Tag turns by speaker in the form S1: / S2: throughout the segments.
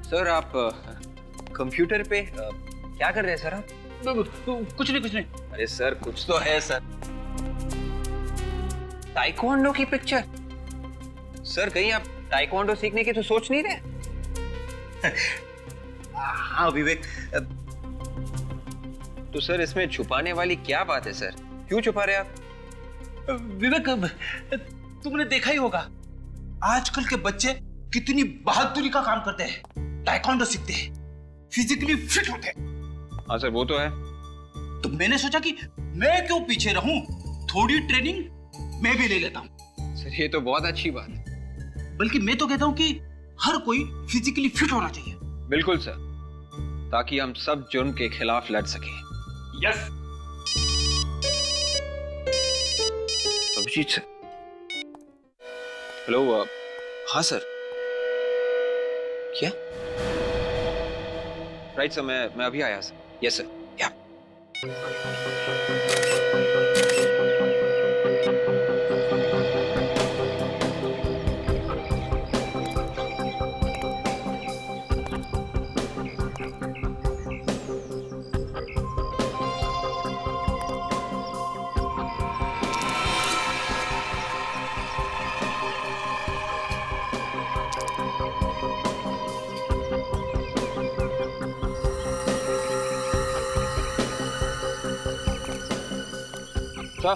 S1: Sir आप computer पे क्या कर रहे हैं सर आप?
S2: कुछ नहीं।
S1: अरे सर कुछ तो है सर। ताइक्वांडो की पिक्चर? सर कहीं आप ताइक्वांडो सीखने की तो सोच नहीं रहे? हाँ विवेक, तो सर इसमें छुपाने वाली क्या बात है सर? क्यों छुपा रहे आप?
S2: विवेक, तुमने देखा ही होगा आजकल के बच्चे कितनी बहादुरी का काम करते हैं, ताइक्वांडो सीखते हैं, फिजिकली फिट होते हैं।
S1: हाँ सर वो तो है।
S2: तो मैंने सोचा कि मैं क्यों पीछे रहूं, थोड़ी ट्रेनिंग मैं भी ले लेता हूं।
S1: सर ये तो बहुत अच्छी बात है।
S2: बल्कि मैं तो कहता हूं कि हर कोई फिजिकली फिट होना चाहिए।
S1: बिल्कुल सर, ताकि हम सब जुर्म के खिलाफ लड़ सके।
S2: यस।
S1: अभिजीत सर। हेलो। हाँ सर। क्या? राइट सर, मैं अभी आया सर। Yes sir. या सर,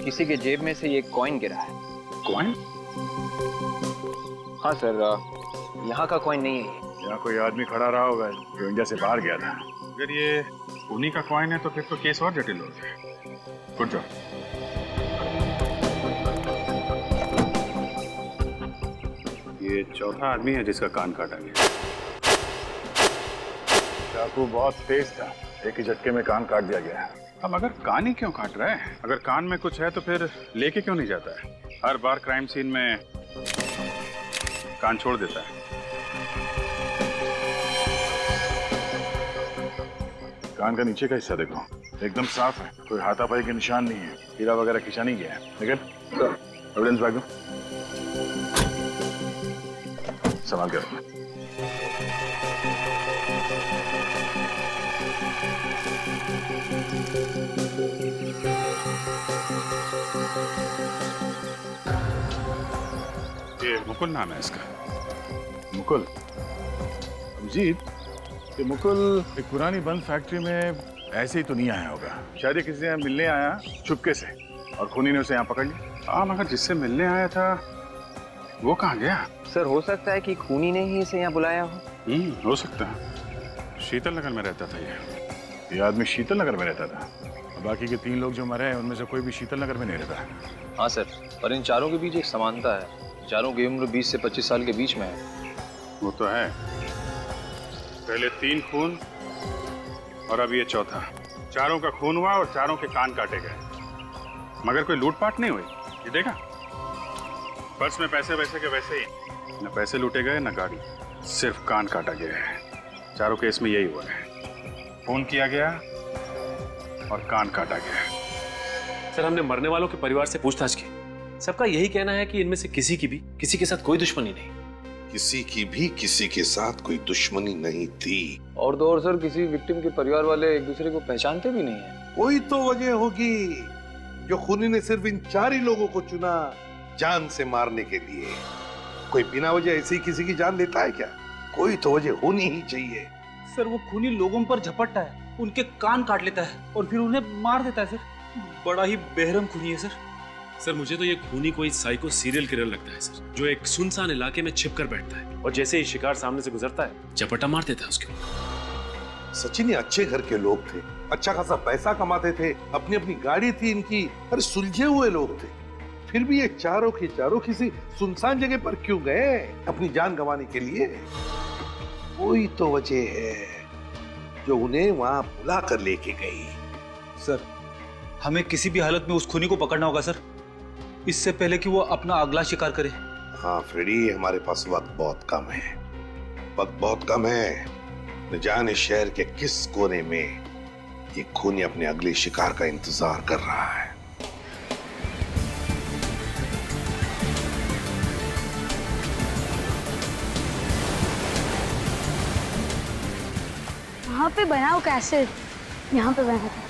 S1: किसी के जेब में से ये कॉइन गिरा है।
S3: कॉइन?
S1: हाँ सर, यहाँ का कॉइन नहीं है ये।
S3: यहाँ कोई आदमी खड़ा रहा होगा जो इंडिया से बाहर गया था। अगर ये उन्हीं का कॉइन है तो फिर तो केस और जटिल हो जाए। Good job. ये चौथा आदमी है जिसका कान काटा गया। चाकू बहुत तेज था, एक ही झटके में कान काट दिया गया। अब अगर कान ही क्यों काट रहा है? अगर कान में कुछ है तो फिर लेके क्यों नहीं जाता है? हर बार क्राइम सीन में कान छोड़ देता है। कान का नीचे का हिस्सा देखो, एकदम साफ है, कोई हाथापाई के निशान नहीं है, हीरा वगैरह खींचा नहीं गया है। लेकिन एविडेंस बैग दो, संभाल के रखना। ये मुकुल नाम है इसका। मुकुल? अभिजीत, ये मुकुल एक पुरानी बंद फैक्ट्री में ऐसे ही तो नहीं आया होगा। शायद ये किसी से यहाँ मिलने आया चुपके से और खूनी ने उसे यहाँ पकड़ लिया। हाँ, मगर जिससे मिलने आया था वो कहाँ गया?
S1: सर हो सकता है कि खूनी ने ही इसे यहाँ बुलाया हो।
S3: हो सकता है। शीतल नगर में रहता था ये आदमी शीतल नगर में रहता था। बाकी के 3 लोग जो मरे हैं उनमें से कोई भी शीतल नगर में नहीं रहता।
S4: हाँ सर, पर इन चारों के बीच एक समानता है। चारों की उम्र 20 से 25 साल के बीच में है।
S3: वो तो है, पहले 3 खून और अब ये चौथा। चारों का खून हुआ और चारों के कान काटे गए, मगर कोई लूटपाट नहीं हुई। ये देखा, पर्स में पैसे वैसे के वैसे ही, न पैसे लूटे गए न गाड़ी, सिर्फ कान काटा गया है। चारों केस में यही हुआ है, खून किया गया और कान काटा गया।
S5: सर हमने मरने वालों के परिवार से पूछताछ की, सबका यही कहना है कि इनमें से किसी की भी किसी के साथ कोई दुश्मनी नहीं।
S6: किसी की भी किसी के साथ कोई दुश्मनी नहीं थी।
S4: और तो और सर, किसी विक्टिम के परिवार वाले एक दूसरे को पहचानते भी नहीं है।
S6: कोई तो वजह होगी जो खूनी ने सिर्फ इन 4 ही लोगों को चुना जान से मारने के लिए। कोई बिना वजह ऐसे ही किसी की जान लेता है क्या? कोई तो वजह होनी ही चाहिए।
S2: सर वो खूनी लोगों पर झपटता है, उनके कान काट लेता है और फिर उन्हें मार देता है। सर बड़ा ही बेरहम खूनी है सर।
S5: सर मुझे तो ये खूनी कोई साइको सीरियल किलर लगता है सर, जो एक सुनसान इलाके में छिप कर बैठता है और जैसे ही शिकार सामने से गुजरता है झपटा मार देता है उसके ऊपर।
S6: सचिन ये अच्छे घर के लोग थे, अच्छा खासा पैसा कमाते थे, अपनी अपनी गाड़ी थी इनकी, अरे सुलझे हुए लोग थे। फिर भी ये चारों के चारों किसी सुनसान जगह पर क्यों गए अपनी जान गंवाने के लिए? कोई तो वजह है जो उन्हें वहां बुला कर लेके गई।
S2: सर हमें किसी भी हालत में उस खूनी को पकड़ना होगा सर, इससे पहले कि वो अपना अगला शिकार करे।
S6: हाँ फ्रेडी, हमारे पास वक्त बहुत कम है, वक्त बहुत कम है। न जाने शहर के किस कोने में ये खूनी अपने अगले शिकार का इंतजार कर रहा है।
S7: यहाँ पे बना हो कैसे? यहाँ पे बना था।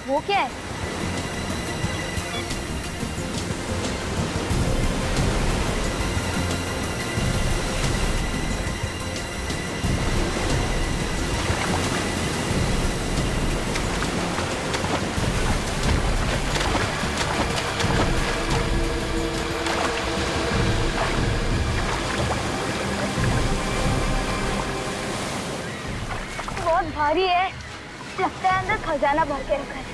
S7: वो क्या है? बहुत भारी है, लगता है अंदर खजाना भर के रखा है।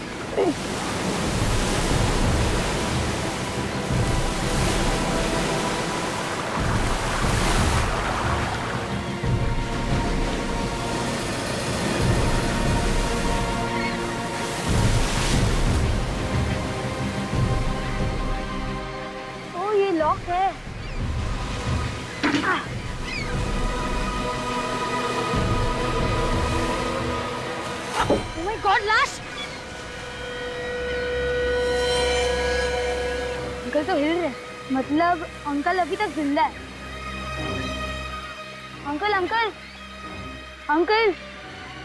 S7: ओ, ये लॉक है। Oh my God, लाश! अंकल तो हिल रहे, मतलब अंकल अभी तक जिंदा है। Uncle uncle uncle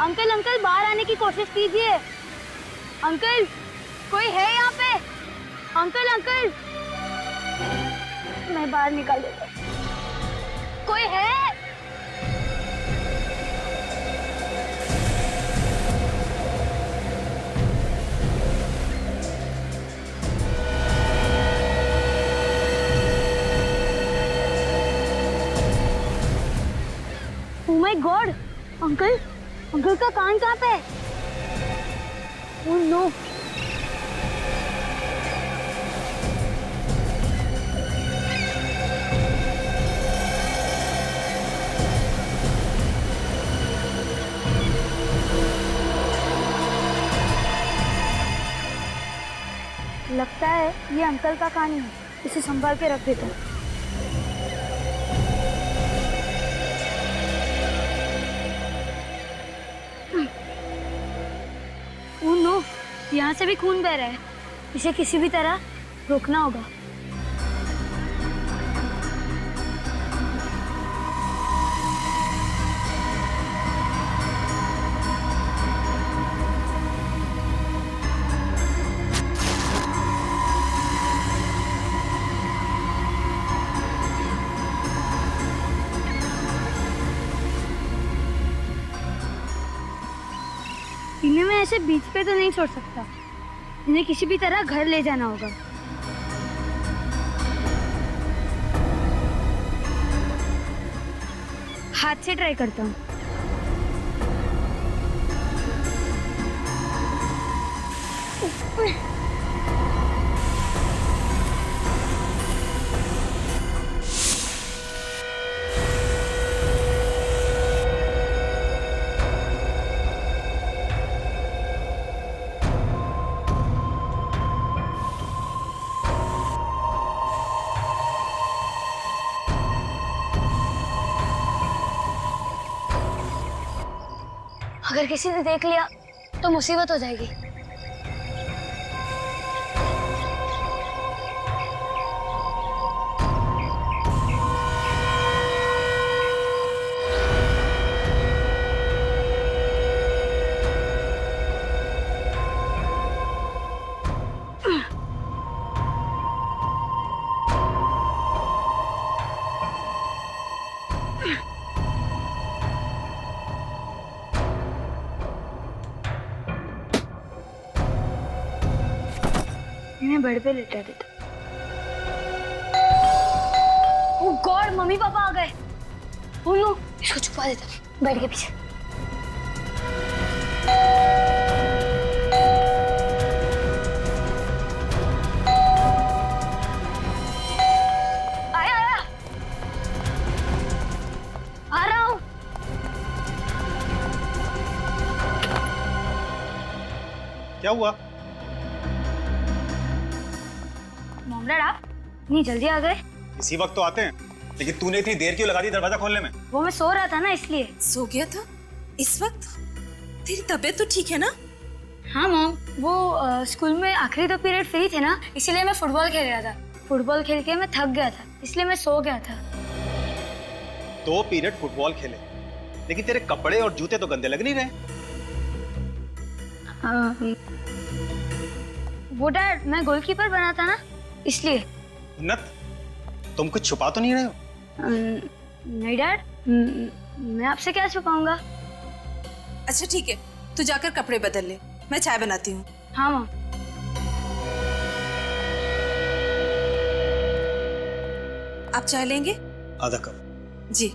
S7: uncle uncle बाहर आने की कोशिश कीजिए। अंकल, कोई है यहाँ पे? अंकल अंकल, मैं बाहर निकाल देता हूँ। कोई है? Oh my God! Uncle, uncle का कान कहाँ पे है? Oh no! लगता है ये अंकल का कान ही है। इसे संभाल के रख देता हूँ। ओह नो, यहाँ से भी खून बह रहा है। इसे किसी भी तरह रोकना होगा। इन्हें मैं ऐसे बीच पे तो नहीं छोड़ सकता। इन्हें किसी भी तरह घर ले जाना होगा। हाथ से ट्राई करता हूँ। अगर किसी ने देख लिया तो मुसीबत हो जाएगी। इन्हें बेड पे लेटा देता। ओह गॉड, मम्मी पापा आ गए। ओह नो, इसको छुपा देता बेड के पीछे। आया आया, आ रहा हूँ।
S2: क्या हुआ?
S7: मॉम डैड, आप इतनी जल्दी आ गए?
S1: इसी वक्त तो आते हैं, लेकिन तूने इतनी देर क्यों लगा दी दरवाजा खोलने में?
S7: वो मैं सो रहा था ना इसलिए।
S8: सो गया था इस वक्त? तेरी तबीयत तो ठीक है ना?
S7: हाँ मॉम, वो स्कूल में आखिरी 2 पीरियड फ्री थे ना, इसीलिए मैं फुटबॉल खेल रहा था। फुटबॉल खेल के मैं थक गया था, इसलिए मैं सो गया था।
S1: 2 पीरियड फुटबॉल खेले, लेकिन तेरे कपड़े और जूते तो गंदे लग नहीं रहे।
S7: वो डैड, मैं गोलकीपर बना था ना, इसलिए।
S1: उन्नत, तुम कुछ छुपा तो नहीं रहे हो?
S7: नहीं डैड, मैं आपसे क्या छुपाऊंगा।
S8: अच्छा ठीक है, तू जाकर कपड़े बदल ले, मैं चाय बनाती हूँ।
S7: हाँ मॉम।
S8: आप चाय लेंगे?
S1: आधा कप।
S8: जी।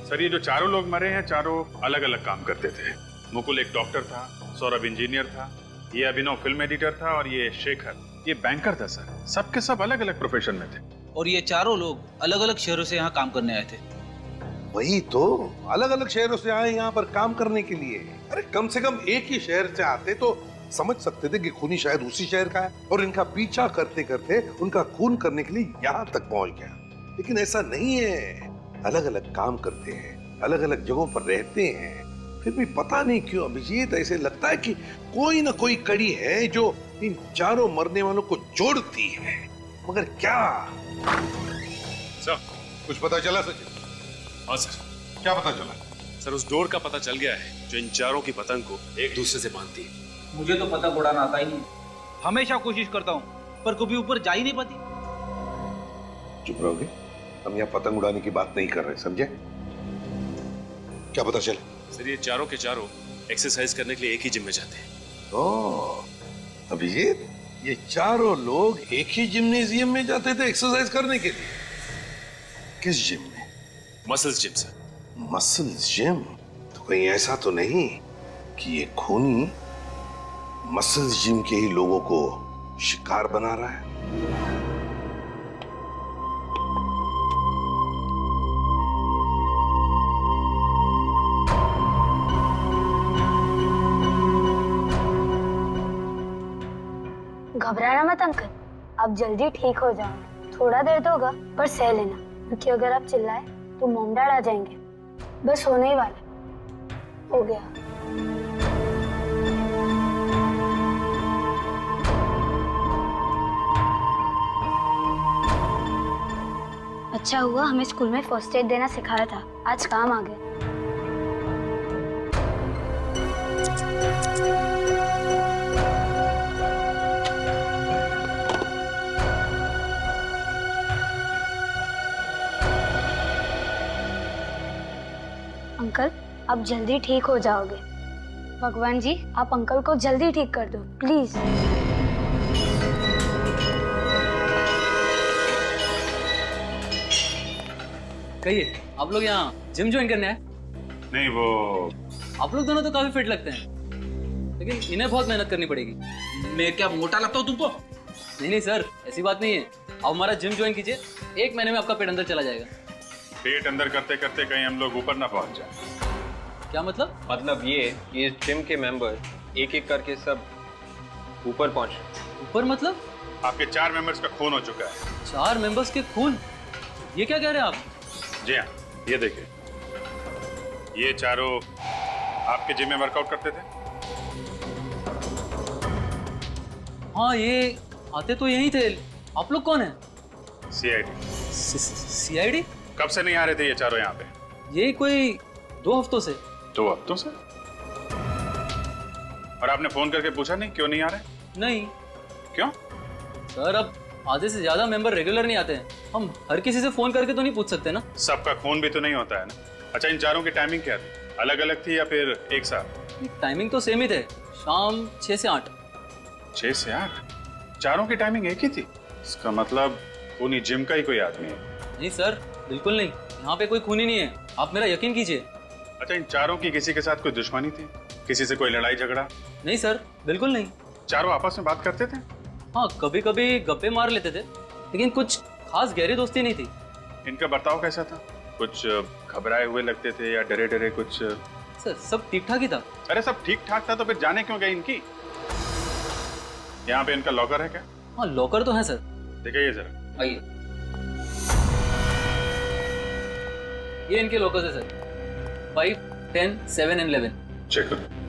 S3: सर, ये जो चारों लोग मरे हैं, चारों अलग अलग काम करते थे। मुकुल एक डॉक्टर था, सौरभ इंजीनियर था, ये अभिनव फिल्म एडिटर था और ये शेखर ये बैंकर था। सर, सबके सब अलग अलग प्रोफेशन में थे।
S2: और ये चारों लोग अलग अलग शहरों से यहाँ काम करने आए थे।
S6: वही तो, अलग अलग शहरों से आए यहाँ पर काम करने के लिए। अरे कम से कम एक ही शहर से आते तो समझ सकते थे कि खूनी शायद उसी शहर का है, और इनका पीछा करते करते उनका खून करने के लिए यहाँ तक पहुंच गया। लेकिन ऐसा नहीं है, अलग अलग काम करते हैं, अलग अलग जगहों पर रहते हैं, फिर भी पता नहीं क्यों अभिजीत ऐसे लगता है कि कोई ना कोई कड़ी है जो इन चारों मरने वालों को जोड़ती है। मगर क्या?
S3: सर,
S6: कुछ पता चला सचिन?
S5: हाँ सर।
S6: क्या पता चला?
S5: सर, उस डोर का पता चल गया है जो इन चारों की पतंग को एक दूसरे से बांधती है।
S2: मुझे तो पतंग उड़ाना आता ही नहीं। हमेशा कोशिश करता हूँ पर कभी ऊपर जा ही नहीं पाती।
S6: चुप रहोगे? हम यहाँ पतंग उड़ाने की बात नहीं कर रहे, समझे? क्या पता चला?
S5: सर, ये चारों के चारों एक्सरसाइज करने के लिए एक ही जिम में जाते हैं।
S6: ओह, अभिजीत, ये चारों लोग एक ही जिम्नेजियम में जाते थे एक्सरसाइज करने के लिए? किस जिम में?
S5: Muscles gym sir.
S6: Muscles gym? तो कहीं ऐसा तो नहीं कि ये खूनी मसल्स जिम के ही लोगों को शिकार बना रहा है?
S7: घबराना मत अंकल, आप जल्दी ठीक हो जाओगे। थोड़ा दर्द होगा पर सह लेना, क्योंकि अगर आप चिल्लाए तो मॉम डैड आ जाएंगे। बस होने ही वाला, हो गया। अच्छा हुआ हमें स्कूल में फर्स्ट एड देना सिखाया था, आज काम आ गया। अंकल, आप जल्दी ठीक हो जाओगे। भगवान जी, आप अंकल को जल्दी ठीक कर दो प्लीज।
S9: कहिए, आप लोग यहाँ जिम ज्वाइन करने आए?
S3: नहीं, वो
S9: आप लोग दोनों तो काफी फिट लगते हैं, लेकिन इन्हें बहुत मेहनत करनी पड़ेगी।
S2: मैं क्या मोटा लगता हूँ तुमको?
S9: नहीं सर, ऐसी बात नहीं है। आप हमारा जिम ज्वाइन कीजिए, 1 महीने में आपका पेट अंदर चला जाएगा।
S3: पेट अंदर करते करते कहीं हम लोग ऊपर ना पहुंच जाए।
S9: क्या मतलब?
S4: मतलब ये जिम के मेंबर एक एक करके सब ऊपर पहुंच रहे।
S9: ऊपर मतलब?
S3: आपके 4 मेंबर्स का खून हो चुका है।
S9: 4 मेंबर्स के खून? ये क्या कह रहे हैं आप?
S3: जी हाँ, ये देखिए, ये चारों आपके जिम में वर्कआउट करते थे।
S9: हाँ, ये आते तो यही थे। आप लोग कौन है?
S3: सीआईडी।
S9: सीआईडी?
S3: कब से नहीं आ रहे थे ये चारों यहाँ पे?
S9: ये कोई 2 हफ्तों से।
S3: 2 हफ्तों से? और आपने फोन करके पूछा नहीं क्यों नहीं आ रहे?
S9: नहीं।
S3: क्यों?
S9: सर, अब आधे से ज्यादा मेंबर रेगुलर नहीं आते हैं, हम हर किसी से फोन करके तो नहीं पूछ सकते ना।
S3: सबका खून भी तो नहीं होता है ना। अच्छा, इन चारों की टाइमिंग क्या थी? अलग अलग थी या फिर एक साथ?
S9: टाइमिंग तो सेम ही थे, शाम 6 से 8।
S3: 6 से 8? चारों की टाइमिंग एक ही थी? इसका मतलब खूनी जिम का ही कोई आदमी है।
S9: नहीं सर, बिल्कुल नहीं, यहाँ पे कोई खूनी नहीं है, आप मेरा यकीन कीजिए।
S3: अच्छा, इन चारों की किसी के साथ कोई दुश्मनी थी? किसी से कोई लड़ाई झगड़ा?
S9: नहीं सर, बिल्कुल नहीं।
S3: चारों आपस में बात करते थे?
S9: हाँ, कभी कभी गप्पे मार लेते थे, लेकिन कुछ खास गहरी दोस्ती नहीं थी।
S3: इनका बर्ताव कैसा था? कुछ घबराए हुए लगते थे या डरे डरे कुछ?
S9: सर, सब ठीक ठाक ही था।
S3: अरे सब ठीक ठाक था तो फिर जाने क्यों गई इनकी? यहाँ पे इनका लॉकर है क्या?
S9: हाँ लॉकर तो है सर।
S3: दिखाइए जरा।
S9: आइए, ये इनके लॉकर्स है सर, 5, 10, 7 एंड 11।
S3: चेक करो।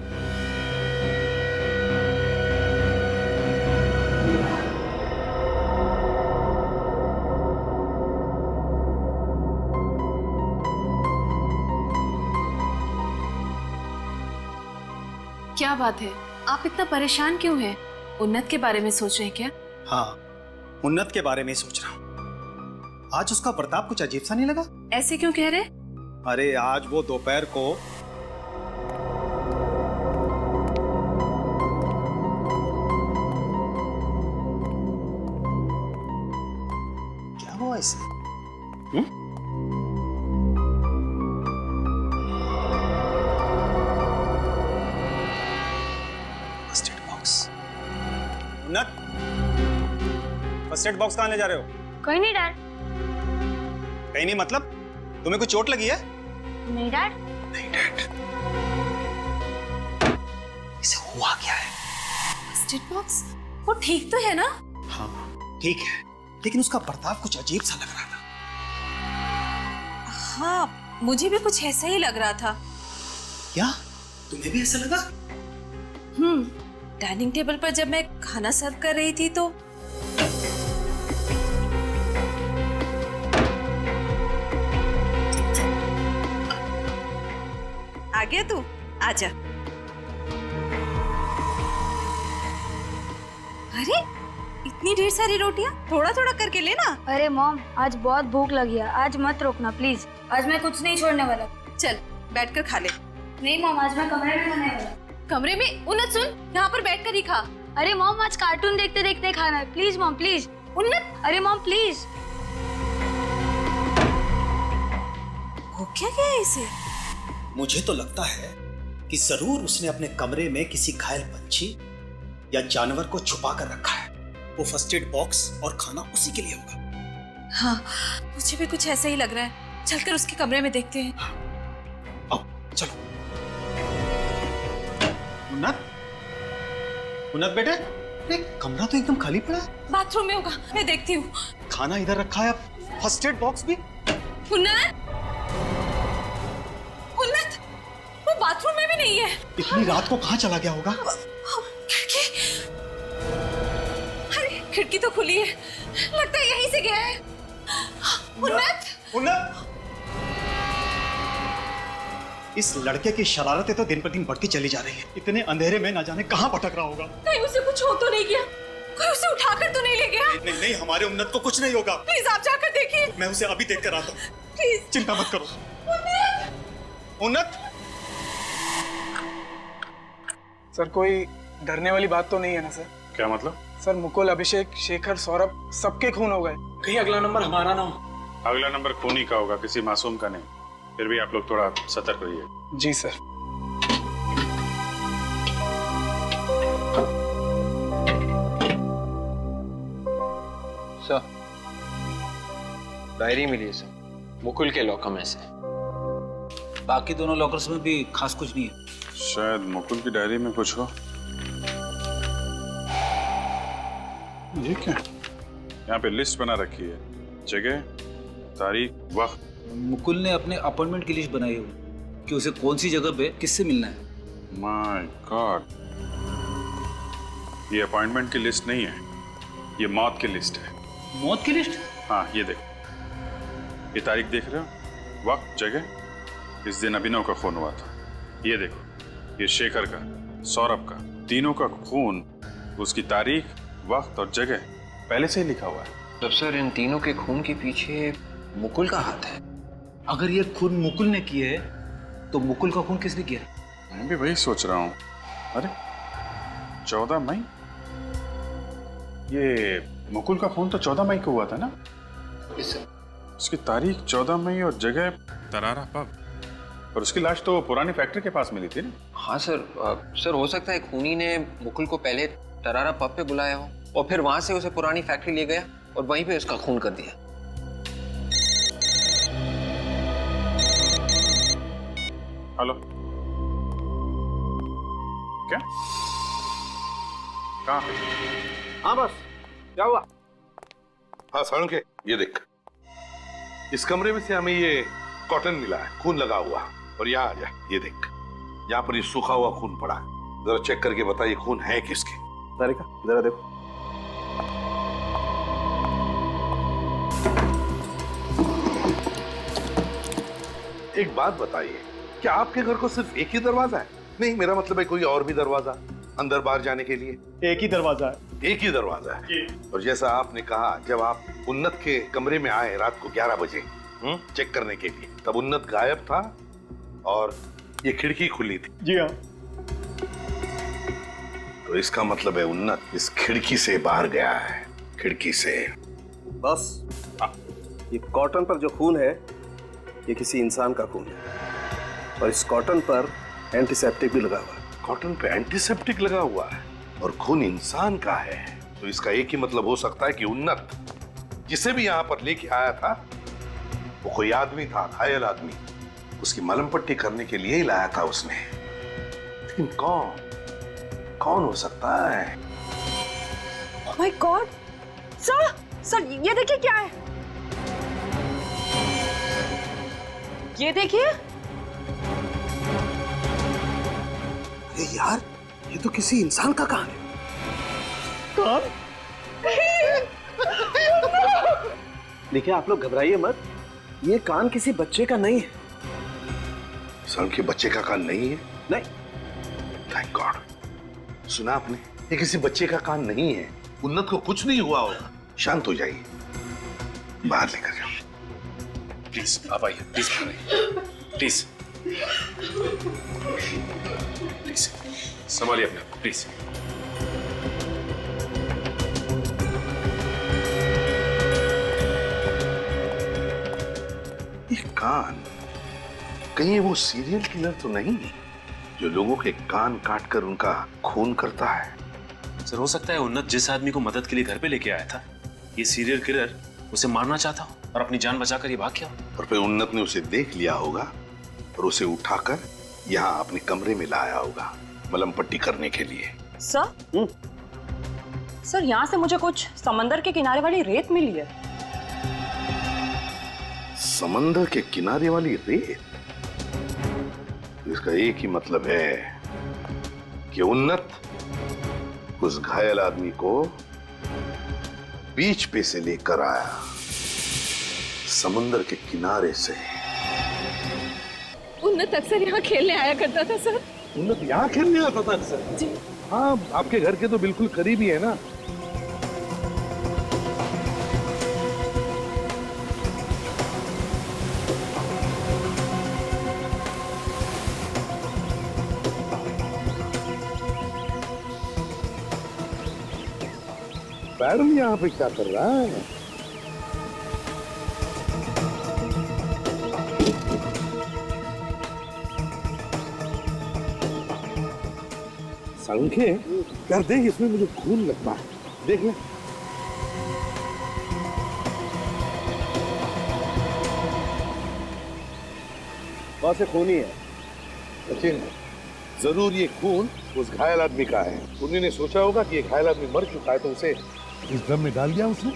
S10: क्या बात है, आप इतना परेशान क्यों हैं? उन्नत के बारे में सोच रहे हैं क्या?
S11: हाँ, उन्नत के बारे में सोच रहा हूँ। आज उसका बर्ताव कुछ अजीब सा नहीं लगा?
S10: ऐसे क्यों कह रहे?
S11: अरे आज वो दोपहर को क्या हुआ इसे? First aid box. उन्नत, फर्स्ट एड बॉक्स कहाँ ले जा रहे हो?
S7: कोई नहीं डैड।
S11: कहीं नहीं मतलब? तुम्हें कुछ चोट लगी है?
S7: नहीं डैड।
S11: नहीं डैड। इसे हुआ क्या है?
S10: First aid box? वो ठीक तो है ना?
S11: हाँ ठीक है, लेकिन उसका बर्ताव कुछ अजीब सा लग रहा था।
S8: हाँ, मुझे भी कुछ ऐसा ही लग रहा था।
S11: क्या तुम्हें भी ऐसा लगा?
S8: डाइनिंग टेबल पर जब मैं खाना सर्व कर रही थी तो आ गया तू, आजा। अरे इतनी ढेर सारी रोटियां, थोड़ा थोड़ा करके लेना।
S7: अरे मॉम, आज बहुत भूख लगी है, आज मत रोकना प्लीज। आज मैं कुछ नहीं छोड़ने वाला।
S8: चल बैठकर खा ले।
S7: नहीं मॉम, आज मैं कमरे में खाने वाला।
S10: कमरे में? उन्नत सुन, यहाँ पर बैठकर ही खा।
S7: अरे मॉम, आज कार्टून देखते देखते खाना है, प्लीज मॉम प्लीज।
S10: उन्नत,
S7: अरे मॉम प्लीज।
S8: हो क्या गया इसे?
S11: मुझे तो लगता है कि जरूर उसने अपने कमरे में किसी घायल पंछी या जानवर को छुपा कर रखा है। वो फर्स्ट एड बॉक्स और खाना उसी के लिए होगा।
S8: हाँ, मुझे भी कुछ ऐसा ही लग रहा है। चलकर उसके कमरे में देखते हैं।
S11: आओ चलो। उन्नत, उन्नत बेटे, अरे कमरा तो एकदम खाली पड़ा है।
S8: बाथरूम में होगा, मैं देखती हूँ।
S11: खाना इधर रखा है, फर्स्ट एड बॉक्स भी।
S8: उन्नत, उन्नत, वो बाथरूम में भी नहीं है।
S11: इतनी रात को कहाँ चला गया होगा?
S8: खिड़की, अरे खिड़की तो खुली है, लगता है यहीं से गया है। उन्नत,
S11: उन्नत, इस लड़के की शरारतें तो दिन पर दिन बढ़ती चली जा रही है। इतने अंधेरे में ना जाने कहाँ भटक रहा होगा।
S8: कहीं उसे कुछ हो तो नहीं गया? कोई उसे उठाकर तो नहीं ले गया?
S11: नहीं नहीं, हमारे उन्नत को कुछ नहीं होगा।
S8: प्लीज आप जाकर देखिए।
S11: मैं उसे अभी देख कर आता हूँ,
S8: प्लीज।
S11: चिंता मत करो। उन्नत,
S12: सर कोई डरने वाली बात तो नहीं है ना सर?
S3: क्या मतलब?
S12: सर मुकुल, अभिषेक, शेखर, सौरभ सबके खून हो गए। कहीं अगला नंबर हमारा ना हो।
S3: अगला नंबर खूनी का होगा, किसी मासूम का नहीं। फिर भी आप लोग थोड़ा सतर्क रहिए।
S12: जी सर।
S4: सर, डायरी मिली है सर, मुकुल के लॉकर में से।
S2: बाकी दोनों लॉकर्स में भी खास कुछ नहीं है।
S3: शायद मुकुल की डायरी में कुछ हो। ये क्या? यहाँ पे लिस्ट बना रखी है, जगह, तारीख, वक्त।
S2: मुकुल ने अपने अपॉइंटमेंट की लिस्ट बनाई हुई कि उसे कौन सी जगह पे किससे मिलना है।
S3: माय गॉड, ये अपॉइंटमेंट की लिस्ट नहीं है, ये मौत की लिस्ट है।
S2: मौत की लिस्ट?
S3: हाँ ये देखो, ये तारीख देख रहे हो, वक्त, जगह। इस दिन अभिनव का खून हुआ था। ये देखो, ये शेखर का, सौरभ का, तीनों का खून, उसकी तारीख, वक्त और जगह पहले से ही लिखा हुआ है।
S4: तब सर इन तीनों के खून के पीछे मुकुल का हाथ है।
S2: अगर ये खून मुकुल ने किए है तो मुकुल का खून किसने किया?
S3: मैं भी वही सोच रहा हूँ। अरे 14 मई, ये मुकुल का खून तो 14 मई को हुआ था ना? उसकी तारीख 14 मई और जगह तरारा पब, और उसकी लाश तो पुरानी फैक्ट्री के पास मिली थी ना?
S4: हाँ सर, सर हो सकता है खूनी ने मुकुल को पहले तरारा पब पे बुलाया हो और फिर वहां से उसे पुरानी फैक्ट्री ले गया और वहीं पे उसका खून कर दिया।
S3: हेलो, क्या कहाँ पे?
S6: हाँ बस, क्या हुआ? हाँ सड़के, ये देख, इस कमरे में से हमें ये कॉटन मिला है, खून लगा हुआ। और यहाँ आ जा, ये देख, यहाँ पर ये सूखा हुआ खून पड़ा है। जरा चेक करके बता ये खून है किसके?
S12: तारिका जरा देखो।
S6: एक बात बताइए, क्या आपके घर को सिर्फ एक ही दरवाजा है? नहीं, मेरा मतलब है कोई और भी दरवाजा अंदर बाहर जाने के लिए?
S12: एक ही दरवाजा है।
S6: एक ही दरवाजा है। और जैसा आपने कहा, जब आप उन्नत के कमरे में आए रात को 11 बजे चेक करने के लिए, तब उन्नत गायब था और ये खिड़की खुली थी।
S12: जी हाँ।
S6: तो इसका मतलब है उन्नत इस खिड़की से बाहर गया है, खिड़की से।
S13: बस ये कॉटन पर जो खून है ये किसी इंसान का खून है, और इस कॉटन पर एंटीसेप्टिक भी लगा हुआ है।
S6: कॉटन पे एंटीसेप्टिक लगा हुआ है और खून इंसान का है, तो इसका एक ही मतलब हो सकता है कि उन्नत जिसे भी यहाँ पर लेके आया था वो कोई आदमी था, घायल आदमी। उसकी मलहम पट्टी करने के लिए ही लाया था उसने। लेकिन कौन हो सकता है?
S8: Oh my God! सर ये देखिए क्या है। ये देखिए।
S11: अरे यार, ये तो किसी इंसान का कान है।
S12: कान?
S13: देखिए आप लोग घबराइए मत, ये कान किसी बच्चे का नहीं है।
S6: सर के बच्चे का कान नहीं है?
S13: नहीं।
S6: Thank God. सुना आपने, ये किसी बच्चे का कान नहीं है। उन्नत को कुछ नहीं हुआ होगा। शांत हो जाइए, बाहर लेकर जाओ।
S5: प्लीज आप आइए, प्लीज प्लीज प्लीज संभालिए अपने आप, प्लीज।
S6: ये कान, कहीं वो सीरियल किलर तो नहीं जो लोगों के कान काटकर उनका खून करता है?
S5: सर हो सकता है उन्नत जिस आदमी को मदद के लिए घर पे लेके आया था, ये सीरियल किलर उसे मारना चाहता हो और अपनी जान बचाकर ये भाग गया।
S6: और फिर उन्नत ने उसे देख लिया होगा और उसे उठाकर यहाँ अपने कमरे में लाया होगा मलहम पट्टी करने के लिए।
S8: सर यहाँ से मुझे कुछ समंदर के किनारे वाली रेत मिली है।
S6: समंदर के किनारे वाली रेत? इसका एक ही मतलब है कि उन्नत उस घायल आदमी को बीच पे से लेकर आया, समंदर के किनारे से।
S10: उन्नत अक्सर यहाँ खेलने आया करता था सर।
S6: उन्नत यहाँ खेलने आता था अक्सर?
S10: जी
S6: हाँ, आपके घर के तो बिल्कुल करीब ही है ना। बैरन यहाँ पे क्या कर रहा है? संख्य यार, देख इसमें मुझे खून लगता है, देख ले।
S13: वहां से खून ही है।
S6: सचिन, जरूर ये खून उस घायल आदमी का है। उन्होंने सोचा होगा कि ये घायल आदमी मर चुका है, तो उसे इस ड्रम में डाल दिया उसने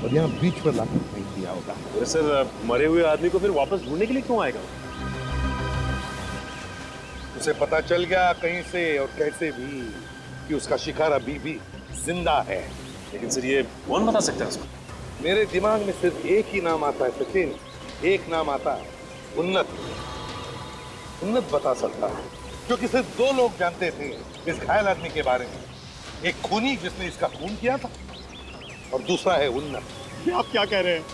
S6: और यहाँ बीच पर लाकर फेंक दिया होगा।
S5: अरे सर, मरे हुए आदमी को फिर वापस ढूंढने के लिए क्यों आएगा?
S6: उसे पता चल गया कहीं से और कैसे भी कि उसका शिकार अभी भी जिंदा है।
S5: लेकिन सर ये कौन बता सकता है उसको?
S6: मेरे दिमाग में सिर्फ एक ही नाम आता है सचिन, एक नाम आता है उन्नत। उन्नत बता सकता है, क्योंकि सिर्फ दो लोग जानते थे इस घायल आदमी के बारे में। एक खूनी जिसने इसका खून किया था और दूसरा है उन्नत।
S12: ये आप क्या कह रहे हैं?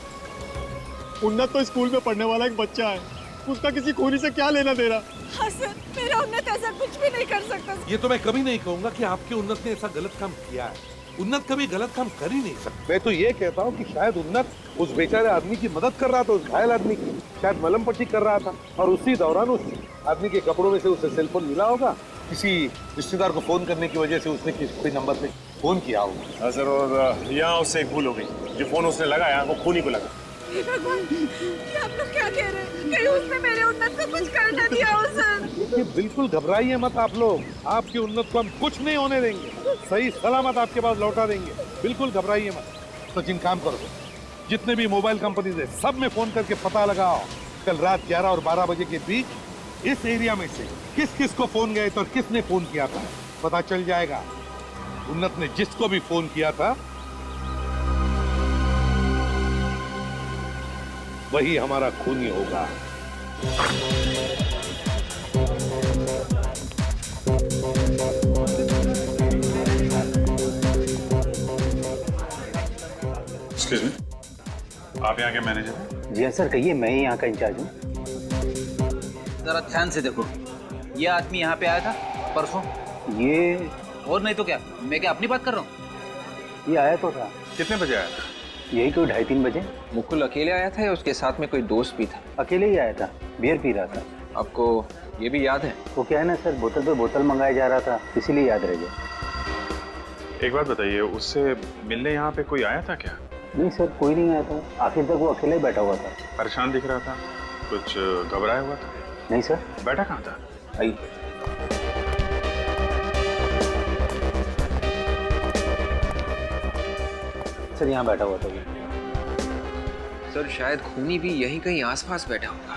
S12: उन्नत तो स्कूल में पढ़ने वाला एक बच्चा है, उसका किसी खूनी से क्या लेना देना?
S8: हाँ सर, मेरा उन्नत ऐसा कुछ भी नहीं कर सकता।
S6: ये तो मैं कभी नहीं कहूंगा कि आपके उन्नत ने ऐसा गलत काम किया है। उन्नत कभी गलत काम कर ही नहीं सकता। मैं तो ये कहता हूँ कि शायद उन्नत उस बेचारे आदमी की मदद कर रहा था, उस घायल आदमी की। शायद मलहम पट्टी कर रहा था और उसी दौरान उस आदमी के कपड़ों में से उसे सेलफोन मिला होगा। किसी रिश्तेदार को फोन करने की वजह से उसने कोई नंबर पे फोन किया होगा।
S5: सर, और यहाँ उससे एक भूल हो गई, जो फोन उसने लगाया वो खूनी को लगा।
S8: भगवान, ये आप लोग क्या कह रहे हैं? कहीं उसने मेरे उन्नत को कुछ कर न दिया हो सर।
S6: देखिए बिल्कुल घबराइए मत आप लोग, आपकी उन्नत को हम कुछ नहीं होने देंगे, सही सलामत आपके पास लौटा देंगे, बिल्कुल घबराइए मत। सचिन काम करो, जितने भी मोबाइल कंपनीज है सब में फोन करके पता लगाओ कल रात 11 और 12 बजे के बीच इस एरिया में से किस किस को फोन गए थे और किसने फोन किया था, पता चल जाएगा। उन्नत ने जिसको भी फोन किया था वही हमारा खूनी होगा।
S3: एक्सक्यूज मी, आप यहाँ के मैनेजर हैं?
S11: जी हाँ सर, कहिए, मैं ही यहाँ का इंचार्ज हूँ।
S2: जरा ध्यान से देखो, ये आदमी यहाँ पे आया था परसों?
S11: ये
S2: और नहीं तो क्या, मैं क्या अपनी बात कर रहा हूँ?
S11: ये आया तो था।
S3: कितने बजे आया था?
S11: यही कोई 2:30-3 बजे।
S4: मुकुल अकेले आया था या उसके साथ में कोई दोस्त भी था?
S11: अकेले ही आया था, बियर पी रहा था।
S4: आपको ये भी याद है?
S11: वो क्या है ना सर, बोतल पे बोतल मंगाया जा रहा था, इसीलिए याद रह गया।
S3: एक बात बताइए, उससे मिलने यहाँ पे कोई आया था क्या?
S11: नहीं सर, कोई नहीं आया था, आखिर तक वो अकेले ही बैठा हुआ था।
S3: परेशान दिख रहा था, कुछ घबराया हुआ था?
S11: नहीं सर।
S3: बैठा कहाँ था?
S11: आइए। सर यहाँ बैठा हुआ था वो।
S4: सर शायद खूनी भी यहीं कहीं आसपास बैठा होगा।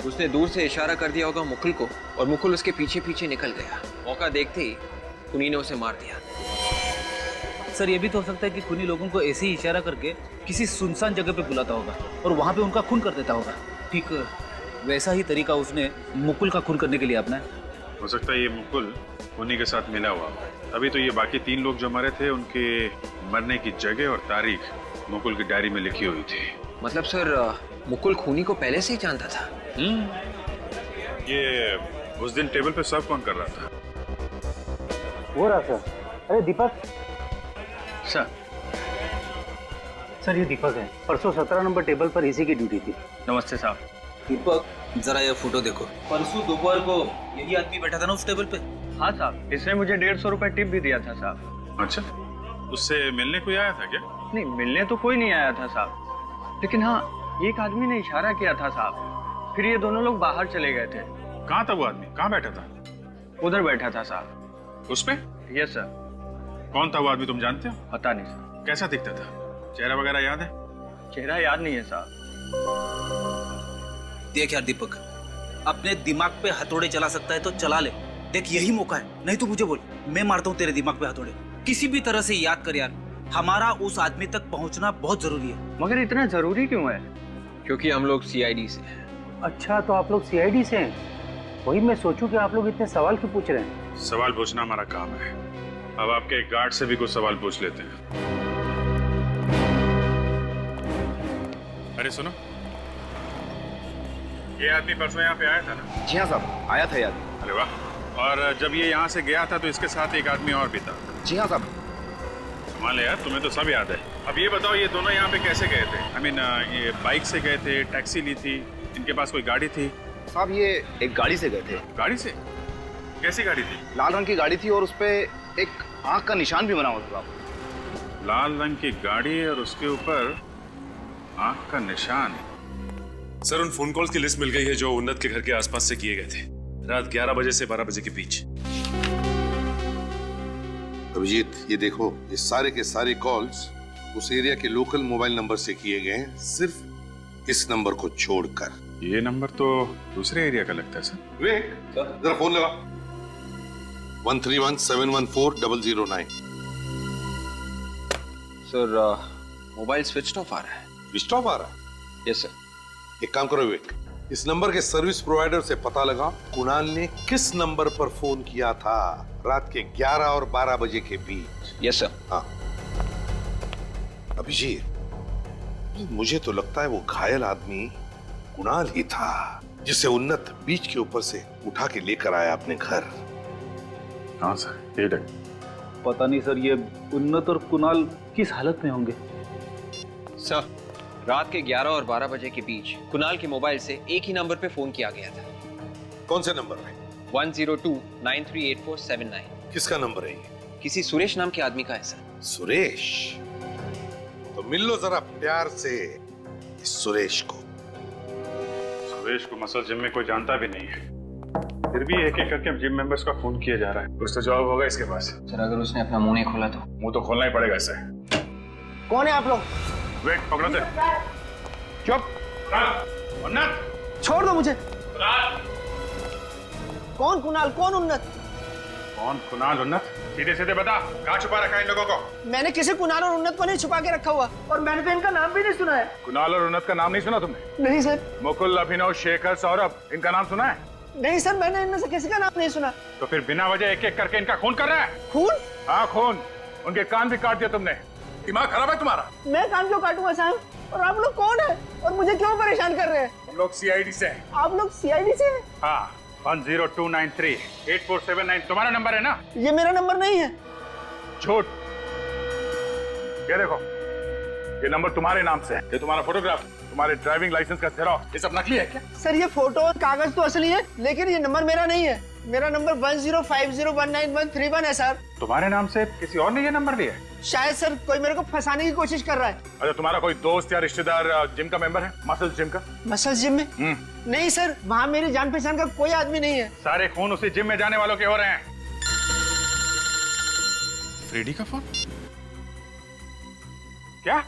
S4: उसने दूर से इशारा कर दिया होगा मुकुल को और मुकुल उसके पीछे पीछे निकल गया। मौका देखते ही खूनी ने उसे मार दिया।
S2: सर ये भी तो हो सकता है कि खूनी लोगों को ऐसे ही इशारा करके किसी सुनसान जगह पे बुलाता होगा और वहां पे उनका खून कर देता होगा। ठीक वैसा ही तरीका उसने मुकुल का खून करने के लिए अपनाया।
S3: हो सकता है ये मुकुल खूनी के साथ मिला हुआ। अभी तो ये बाकी 3 लोग जो मरे थे उनके मरने की जगह और तारीख मुकुल की डायरी में लिखी हुई थी।
S4: मतलब सर मुकुल खूनी को पहले से ही जानता था?
S3: ये उस दिन टेबल पे सर्व कौन कर रहा था?
S11: वो रहा सर। अरे दीपक सर ये दीपक है, परसों 17 नंबर टेबल पर इसी की ड्यूटी थी।
S2: नमस्ते साहब। दीपक जरा ये फोटो देखो, परसों दोपहर को यही आदमी बैठा था ना उस टेबल पे?
S1: हाँ साहब, इसने मुझे 150 रुपए टिप भी दिया था साहब।
S3: अच्छा, उससे मिलने कोई आया था क्या?
S1: नहीं, मिलने तो कोई नहीं आया था साहब, लेकिन हाँ एक आदमी ने इशारा किया था साहब, फिर ये दोनों लोग बाहर चले गए थे।
S3: कहाँ था वो आदमी? कहाँ बैठा था?
S1: उधर बैठा था साहब।
S3: उस पे?
S1: Yes sir.
S3: कौन था वो आदमी, तुम जानते हो?
S1: पता नहीं सर।
S3: कैसा दिखता था? चेहरा वगैरह याद है?
S1: चेहरा याद नहीं है साहब।
S2: देख यार दीपक, अपने दिमाग पे हथौड़े चला सकता है तो चला ले। देख यही मौका है, नहीं तो मुझे बोल, मैं मारता हूँ तेरे दिमाग पे हथौड़े। किसी भी तरह से याद कर यार, हमारा उस आदमी तक पहुँचना बहुत जरूरी है।
S1: मगर इतना जरूरी क्यों है?
S4: क्योंकि हम लोग CID से हैं।
S11: अच्छा, तो आप लोग CID से हैं? वही मैं सोचूं कि आप लोग इतने सवाल क्यों पूछ रहे हैं।
S3: सवाल पूछना हमारा काम है। अब आपके गार्ड से भी कुछ सवाल पूछ लेते हैं। अरे सुनो, ये आदमी परसों यहाँ पे आया था ना?
S1: जी हाँ साहब, आया था याद।
S3: अरे वाह। और जब ये यहाँ से गया था तो इसके साथ एक आदमी और भी था?
S1: जी हाँ साहब।
S3: कमाल है यार, तुम्हें तो सब याद है। अब ये बताओ, ये दोनों यहाँ पे कैसे गए थे? आई मीन ये बाइक से गए थे, टैक्सी ली थी, इनके पास कोई गाड़ी थी?
S1: साहब ये एक गाड़ी से गए थे।
S3: गाड़ी से? कैसी गाड़ी थी?
S1: लाल रंग की गाड़ी थी और उसपे एक आंख का निशान भी बना हुआ था।
S3: लाल रंग की गाड़ी और उसके ऊपर आंख का निशान।
S5: सर उन फोन कॉल्स की लिस्ट मिल गई है जो उन्नत के घर के आसपास से किए गए थे, रात 11 बजे से 12 बजे के बीच।
S6: अभिजीत, ये देखो, ये सारे के सारे कॉल्स उस एरिया के लोकल मोबाइल नंबर से किए गए हैं, सिर्फ इस नंबर को छोड़कर।
S3: ये नंबर तो दूसरे एरिया का लगता है सर।
S6: विवेक, जरा फोन लगा। 131-714-009।
S4: सर मोबाइल स्विच ऑफ आ रहा है।
S6: स्विच ऑफ आ रहा है?
S4: Yes sir.
S6: एक काम करो विवेक, इस नंबर के सर्विस प्रोवाइडर से पता लगा कुणाल ने किस नंबर पर फोन किया था रात के 11 और 12 बजे के बीच।
S4: Yes sir.
S6: हाँ अभिजीत, मुझे तो लगता है वो घायल आदमी कुणाल ही था, जिसे उन्नत बीच के ऊपर से उठा के लेकर आया अपने घर।
S3: हाँ सर, ये देख।
S2: पता नहीं सर, ये उन्नत और कुणाल किस हालत में होंगे।
S4: सर रात के 11 और 12 बजे के बीच कुणाल के मोबाइल से एक ही नंबर पे फोन किया गया था।
S6: कौन से नंबर पे?
S4: 102-938479।
S6: किसका नंबर है ये?
S4: किसी सुरेश नाम के आदमी का है सर।
S6: सुरेश? तो मिल लो जरा प्यार से इस सुरेश को।
S3: सुरेश को मसल जिम में कोई जानता भी नहीं है, फिर भी एक एक करके जिम मेंबर्स का खून किया जा रहा है। कुछ तो जवाब होगा इसके पास।
S4: सर अगर उसने अपना मुंह नहीं खोला तो?
S3: मुंह तो खोलना ही पड़ेगा इसे।
S12: कौन है आप लोग?
S3: वेट, पकड़ो थे। चुप। उन्नत,
S12: छोड़ दो मुझे। कौन कुणाल, कौन उन्नत?
S3: कौन कुणाल, उन्नत? सीधे सीधे बता, कहाँ छुपा रखा है इन लोगों को?
S12: मैंने किसी कुणाल और उन्नत को नहीं छुपा के रखा हुआ, और मैंने तो इनका नाम भी नहीं सुना है।
S3: कुणाल और उन्नत का नाम नहीं सुना तुमने?
S12: नहीं सर।
S3: मुकुल, अभिनव, शेखर, सौरभ, इनका नाम सुना है?
S12: नहीं सर, मैंने इनमें से किसी का नाम नहीं सुना।
S3: तो फिर बिना वजह एक एक करके इनका खून कर रहा है?
S12: खून?
S3: हाँ खून। उनके कान भी काट दिया तुमने। दिमाग खराब है तुम्हारा?
S12: मैं कान क्यों काटूंगा साहब? और आप लोग कौन है और मुझे क्यों परेशान कर रहे हैं?
S3: हम लोग सीआईडी से हैं।
S12: आप लोग सीआईडी से हैं?
S3: हाँ, 10293 8479 तुम्हारा नंबर है ना?
S12: ये मेरा नंबर नहीं है।
S3: झूठ। ये देखो, ये नंबर तुम्हारे नाम से है। ये तुम्हारा फोटोग्राफ, तुम्हारे ड्राइविंग लाइसेंस का जेरॉक्स, ये सब नकली है क्या?
S12: सर ये फोटो और कागज तो असली है, लेकिन ये नंबर मेरा नहीं है। मेरा नंबर 1050193131 है सर।
S3: तुम्हारे नाम से किसी और ने ये नंबर लिया है?
S12: शायद सर कोई मेरे को फंसाने की कोशिश कर रहा है।
S3: अच्छा, तुम्हारा कोई दोस्त या रिश्तेदार जिम का मेंबर है? मसल जिम का?
S12: मसल जिम में? नहीं सर, वहाँ मेरी जान पहचान का कोई आदमी नहीं है।
S3: सारे खून उसी जिम में जाने वालों के हो रहे हैं। फ्रेडी का फोन? क्या?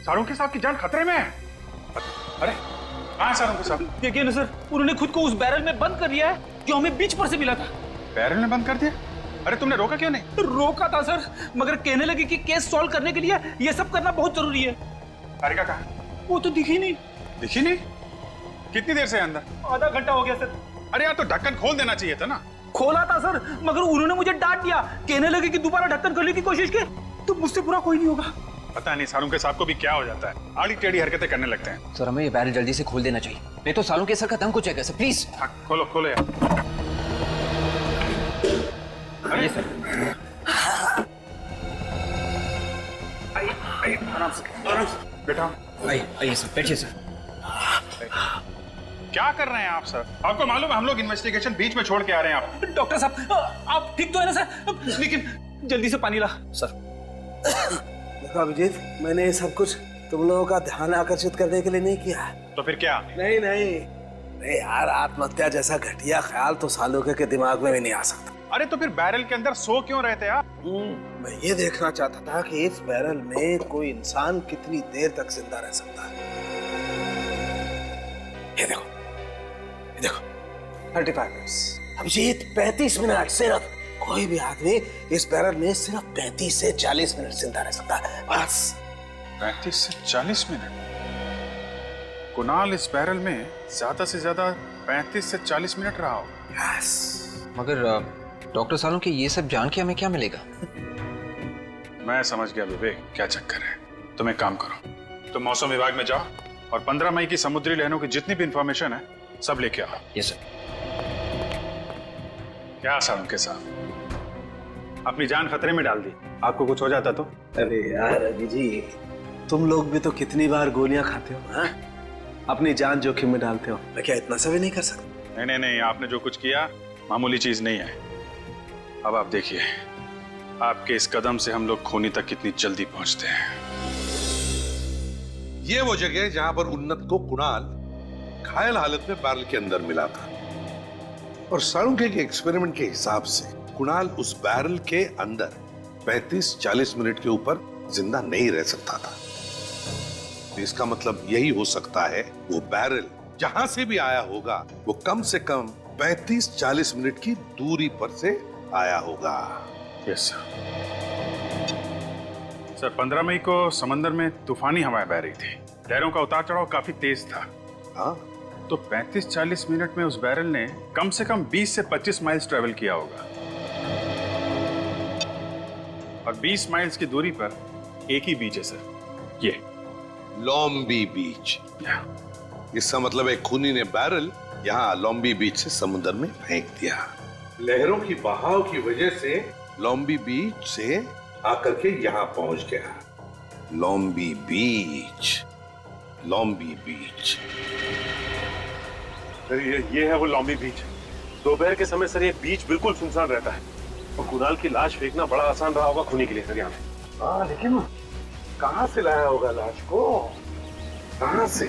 S3: सारुंके साहब की जान खतरे में है? अरे कहाँ सारुंके साहब?
S2: देखिए ना सर, उन्होंने खुद को उस बैरल में बंद कर दिया है जो हमें बीच पर से मिला था।
S3: बैरल में बंद कर दिया? अरे तुमने रोका क्यों नहीं?
S2: रोका था सर, मगर कहने लगे कि केस सॉल्व करने के लिए ये सब करना बहुत जरूरी है।
S3: हारिका कहाँ?
S2: वो तो दिखी नहीं।
S3: दिखी नहीं? कितनी देर से अंदर?
S2: आधा घंटा हो गया सर।
S3: अरे यार, तो ढक्कन खोल देना चाहिए था ना।
S2: खोला था सर, मगर उन्होंने मुझे डांट दिया। कहने लगे कि दोबारा ढक्कन खोलने की कोशिश की तो मुझसे पूरा कोई नहीं होगा।
S3: पता नहीं सारुंके साहब को भी क्या हो जाता है, आड़ी टेढ़ी हरकतें करने लगते हैं।
S4: सर हमें ये बैरल जल्दी से खोल देना चाहिए, नहीं तो सारुंके सर का दम कुछ है सर, प्लीज।
S3: हाँ, खोलो खोलो यार। अरे सर, आइए आराम से बैठा।
S4: आइए सर, बैठिए सर।
S3: क्या कर रहे हैं आप सर? आपको मालूम है हम लोग इन्वेस्टिगेशन बीच में छोड़ के आ रहे हैं। आप
S2: डॉक्टर साहब, आप ठीक तो है ना सर? लेकिन जल्दी से पानी ला सर।
S13: देखो अभिजीत, मैंने ये सब कुछ तुम लोगों का ध्यान आकर्षित करने के लिए नहीं किया।
S3: तो फिर क्या?
S13: नहीं यार, आत्महत्या जैसा घटिया ख्याल तो सालुके के दिमाग में भी नहीं आ सकता।
S3: अरे तो फिर बैरल के अंदर सो क्यों रहे थे आप?
S13: मैं ये देखना चाहता था कि इस बैरल में कोई इंसान कितनी देर तक जिंदा रह सकता है। ये देखो 35 मिनट्स। अभिजीत 35 मिनट सिर्फ। कोई भी आदमी इस बैरल में सिर्फ 35 से 40 मिनट जिंदा रह सकता है, बस।
S3: 35 से 40 मिनट? कुणाल इस बैरल में ज्यादा से ज्यादा 35 से 40 मिनट रहा होगा।
S13: यस।
S4: मगर डॉक्टर सालुंके ये सब जान के हमें क्या मिलेगा?
S3: मैं समझ गया विवेक, क्या चक्कर है। तुम एक काम करो, तुम मौसम विभाग में जाओ और 15 मई की समुद्री लहरों की जितनी भी इंफॉर्मेशन है सब लेके आओ।
S4: Yes sir.
S3: क्या सालुंके साहब, अपनी जान खतरे में डाल दी। आपको कुछ हो जाता तो?
S13: अरे यार अभिजीत, तुम लोग भी तो कितनी बार गोलियां खाते हो, हाँ? अपनी जान जोखिम में डालते हो। मैं क्या इतना सा भी नहीं कर सकता?
S3: नहीं, आपने जो कुछ किया मामूली चीज नहीं है। अब आप देखिए, आपके इस कदम से हम लोग खूनी तक कितनी जल्दी पहुंचते हैं।
S6: ये वो जगह है जहां पर उन्नत को कुणाल घायल हालत में बैरल के अंदर मिला था, और सारुंके के एक्सपेरिमेंट के हिसाब से कुणाल उस बैरल के अंदर 35-40 मिनट के ऊपर जिंदा नहीं रह सकता था। तो इसका मतलब यही हो सकता है, वो बैरल जहां से भी आया होगा वो कम से कम 35-40 मिनट की दूरी पर से आया होगा।
S3: Yes sir. 15 मई को समंदर में तूफानी हवाएं बह रही थी, लहरों का उतार चढ़ाव काफी तेज था।
S6: हाँ,
S3: तो 35-40 मिनट में उस बैरल ने कम से कम 20 से 25 माइल्स ट्रेवल किया होगा, और 20 माइल्स की दूरी पर एक ही बीच है सर, ये
S6: लॉम्बी बीच। इसका मतलब एक खूनी ने बैरल यहाँ लॉम्बी बीच से समुद्र में फेंक दिया। लहरों की बहाव की वजह से लॉम्बी बीच से आकर के यहाँ पहुंच गया। लॉम्बी बीच।
S5: सर ये है वो लॉम्बी बीच। दोपहर के समय सर ये बीच बिल्कुल सुनसान रहता है, और कुणाल की लाश फेंकना बड़ा आसान रहा होगा खूनी के लिए सर यहाँ पे।
S6: हाँ, लेकिन कहाँ से लाया होगा लाश को? कहाँ से?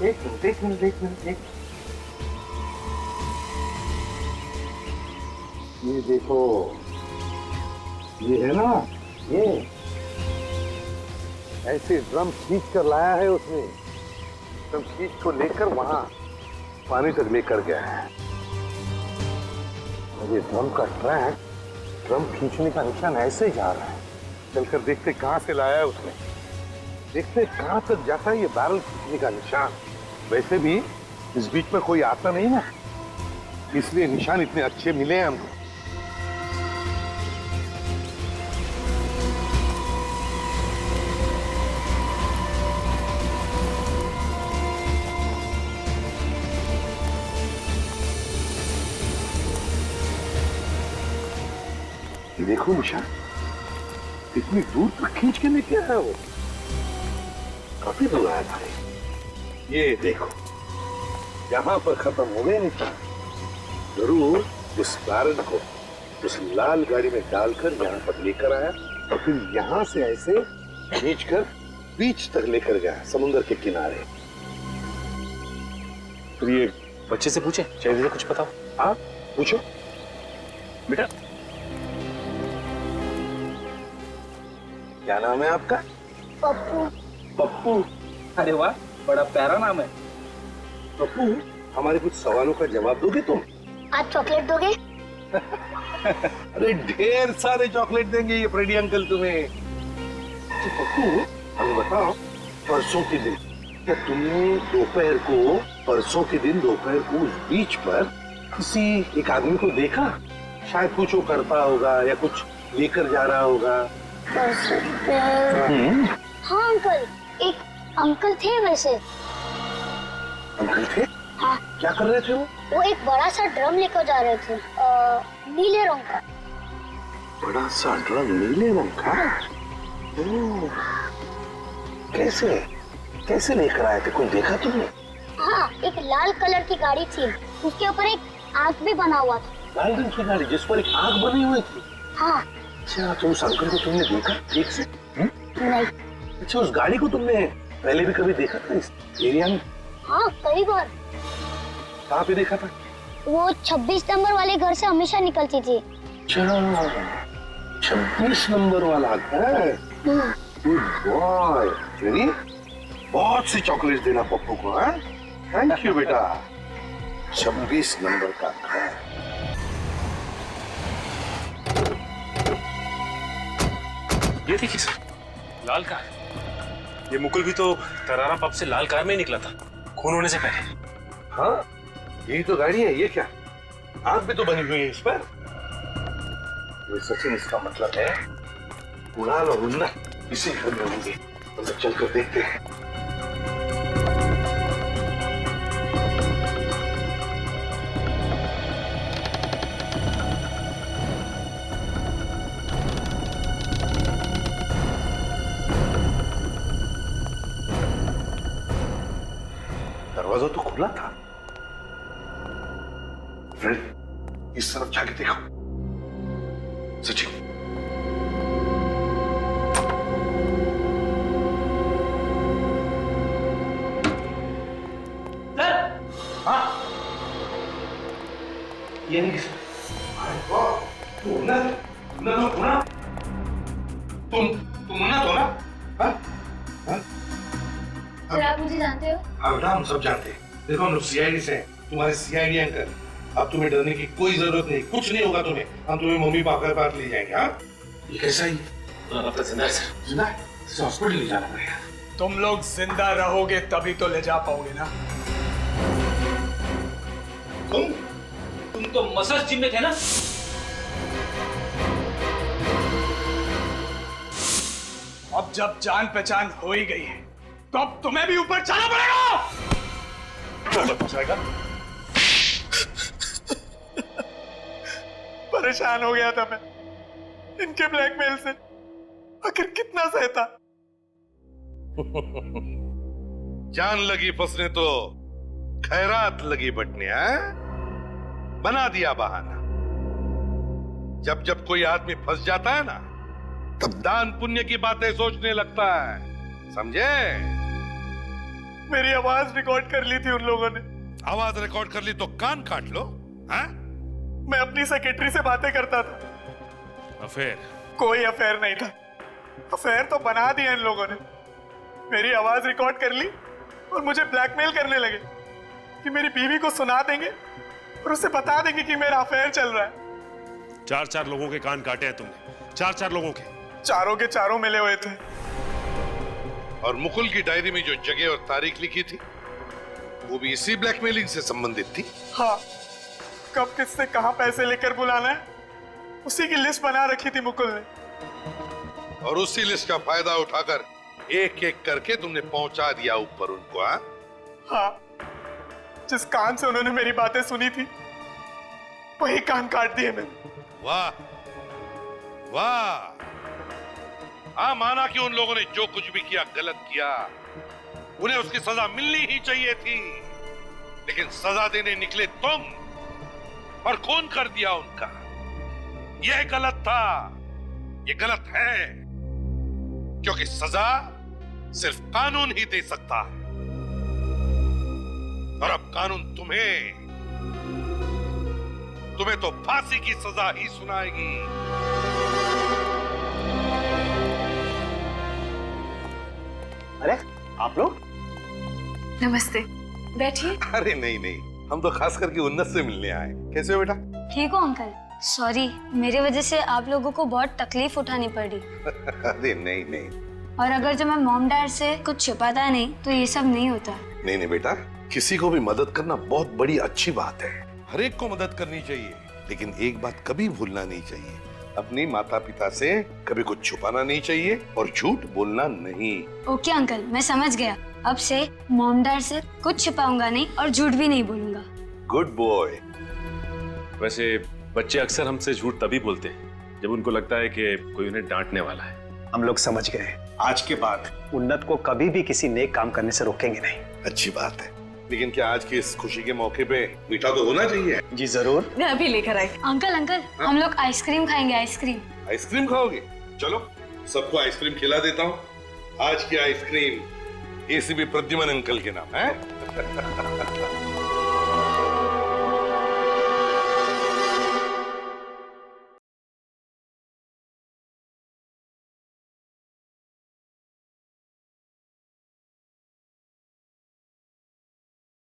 S6: एक मिनट। ये देखो, ये है ना, ये ऐसे ड्रम खींच कर लाया है उसने। ड्रम खींच को लेकर वहां पानी तक लेकर गया है। और ये ड्रम का ट्रैक, ड्रम खींचने का निशान ऐसे ही जा रहा है। चलकर देखते कहां से लाया है उसने, देखते कहां तक जाता है ये बैरल खींचने का निशान। वैसे भी इस बीच में कोई आता नहीं ना, इसलिए निशान इतने अच्छे मिले हैं हमको। ये देखो निशान, इतनी दूर तक खींच के लेके आया वो, काफी दूर आया था। ये देखो, यहाँ पर खत्म हो गए निशान। जरूर उस बैरल को उस लाल गाड़ी में डालकर यहाँ पर लेकर आया और फिर यहाँ से ऐसे खींचकर बीच तक लेकर गया, समुद्र के किनारे।
S5: फिर ये बच्चे से पूछे, चाहिए कुछ बताओ।
S6: हाँ पूछो
S5: बेटा।
S6: क्या नाम है आपका?
S7: पप्पू।
S6: पप्पू,
S2: अरे वाह, बड़ा प्यारा नाम है।
S6: पप्पू, हमारे कुछ सवालों का जवाब दोगे तुम?
S7: आज चॉकलेट दोगे?
S6: अरे ढेर सारे चॉकलेट देंगे ये फ्रेडी अंकल तुम्हें। तो पप्पू, हमें बताओ, परसों के दिन क्या तुमने परसों के दिन दोपहर को उस बीच पर किसी एक आदमी को देखा? शायद कुछ वो करता होगा या कुछ लेकर जा रहा होगा।
S7: हाँ अंकल, एक अंकल थे वैसे।
S6: अंकल थे?
S7: हाँ।
S6: क्या कर रहे थे वो?
S7: वो एक बड़ा सा ड्रम लेकर जा रहे थे, नीले रंग का।
S6: बड़ा सा ड्रम नीले रंग का? ओह, कैसे लेकर आए थे? कोई देखा तुमने?
S7: हाँ, एक लाल कलर की गाड़ी थी, उसके ऊपर एक आँख भी बना हुआ था।
S6: लाल रंग की गाड़ी जिस पर एक आँख बनी हुई थी?
S7: हाँ।
S6: अच्छा, तो उस अंकल को तुमने देखा एक से?
S7: नहीं।
S6: अच्छा, उस गाड़ी को तुमने पहले भी कभी देखा था इस एरिया में?
S7: हाँ, कई बार।
S6: कहाँ पे देखा था?
S7: वो 26 नंबर वाले घर से हमेशा निकलती थी।
S6: 26 नंबर वाला घर? Good boy. चलिए, बहुत सी चॉकलेट देना पप्पू को। हाँ, थैंक यू बेटा। 26 नंबर का घर।
S5: ये देखिए सर, लाल कार। ये मुकुल भी तो तरारा पब से लाल कार में ही निकला था, खून होने से पहले।
S6: हाँ, यही तो गाड़ी है। ये क्या, आग भी तो बनी हुई है इस पर। ये सचिन, इसका मतलब है कुणाल और उन्नत इसी घर में होंगे। हम लोग चलकर देखते हैं। दरवाजा तो खुला था। फ्रेंड, इस तरफ जाके देखो। सचिन, हाँ, ये नहीं तुम उन्नत हो ना? हाँ? हाँ?
S7: सर, आप मुझे जानते हो?
S6: अब हम सब जानते हैं। देखो, हम लोग सीआईडी से हैं, तुम्हारे सीआईडी अंकल। अब तुम्हें डरने की कोई जरूरत नहीं, कुछ नहीं होगा तुम्हें। हम तुम्हें मम्मी पापा के पास ले जाएंगे। हाँ, ये कैसा ही?
S5: अब तो जिंदा है सर।
S6: जिंदा है? हॉस्पिटल ले जाना पड़ेगा।
S12: तुम लोग जिंदा रहोगे तभी तो ले जा पाओगे ना।
S2: तुम तो मसाज जिम में थे ना?
S12: अब जब जान पहचान हो ही गई है तो अब तुम्हें भी ऊपर जाना पड़ेगा। परेशान हो गया था मैं इनके ब्लैकमेल से, आखिर कितना सहता।
S6: जान लगी फंसने तो खैरात लगी बटने। बना दिया बहाना। जब जब कोई आदमी फंस जाता है ना, तब दान पुण्य की बातें सोचने लगता है, समझे?
S12: मेरी आवाज रिकॉर्ड कर ली थी उन लोगों ने।
S6: आवाज रिकॉर्ड कर ली तो कान काट लो। हाँ?
S12: मैं अपनी सेक्रेटरी से बातें करता था।
S6: अफेयर?
S12: कोई अफेयर नहीं था। अफेयर तो बना दिया इन लोगों ने। मेरी आवाज रिकॉर्ड कर ली और मुझे ब्लैकमेल करने लगे कि मेरी बीवी को सुना देंगे और उसे बता देंगे कि मेरा अफेयर चल रहा है।
S5: 4 लोगों के कान काटे हैं तुमने, 4 लोगों के।
S12: चारों के चारों मिले हुए थे।
S6: और मुकुल की डायरी में जो जगह और तारीख लिखी थी वो भी इसी ब्लैकमेलिंग से संबंधित थी।
S12: हाँ, कब किससे कहां पैसे लेकर बुलाना है उसी की लिस्ट बना रखी थी मुकुल ने।
S6: और उसी लिस्ट का फायदा उठाकर एक एक करके तुमने पहुंचा दिया ऊपर उनको। हाँ?
S12: हाँ, जिस कान से उन्होंने मेरी बातें सुनी थी वही कान काट दिए मैंने।
S6: वाह वाह, हाँ माना कि उन लोगों ने जो कुछ भी किया गलत किया, उन्हें उसकी सजा मिलनी ही चाहिए थी, लेकिन सजा देने निकले तुम और खून कर दिया उनका। यह गलत था, यह गलत है, क्योंकि सजा सिर्फ कानून ही दे सकता है। और अब कानून तुम्हें तो फांसी की सजा ही सुनाएगी।
S13: अरे आप लोग?
S10: नमस्ते, बैठिए।
S6: अरे नहीं नहीं, हम तो खास करके उन्नत से मिलने आए। कैसे हो बेटा?
S7: ठीक हो अंकल? सॉरी, मेरे वजह से आप लोगों को बहुत तकलीफ उठानी पड़ी।
S6: अरे नहीं नहीं।
S7: और अगर जब मैं मॉम डैड से कुछ छिपाता नहीं तो ये सब नहीं होता।
S6: नहीं नहीं बेटा, किसी को भी मदद करना बहुत बड़ी अच्छी बात है। हर एक को मदद करनी चाहिए, लेकिन एक बात कभी भूलना नहीं चाहिए, अपनी माता पिता से कभी कुछ छुपाना नहीं चाहिए और झूठ बोलना नहीं।
S7: ओके अंकल, मैं समझ गया। अब से मॉम डैड से कुछ छिपाऊंगा नहीं और झूठ भी नहीं बोलूंगा।
S6: Good boy.
S5: वैसे बच्चे अक्सर हमसे झूठ तभी बोलते हैं जब उनको लगता है कि कोई उन्हें डांटने वाला है।
S11: हम लोग समझ गए, आज के बाद उन्नत को कभी भी किसी नेक काम करने से रोकेंगे नहीं।
S6: अच्छी बात है, लेकिन क्या आज की इस खुशी के मौके पे मीठा तो होना चाहिए?
S11: जी जरूर,
S10: मैं अभी लेकर आई।
S7: अंकल हम लोग आइसक्रीम खाएंगे। आइसक्रीम?
S6: आइसक्रीम खाओगे? चलो सबको आइसक्रीम खिला देता हूँ। आज की आइसक्रीम एसीपी प्रद्युमन अंकल के नाम है।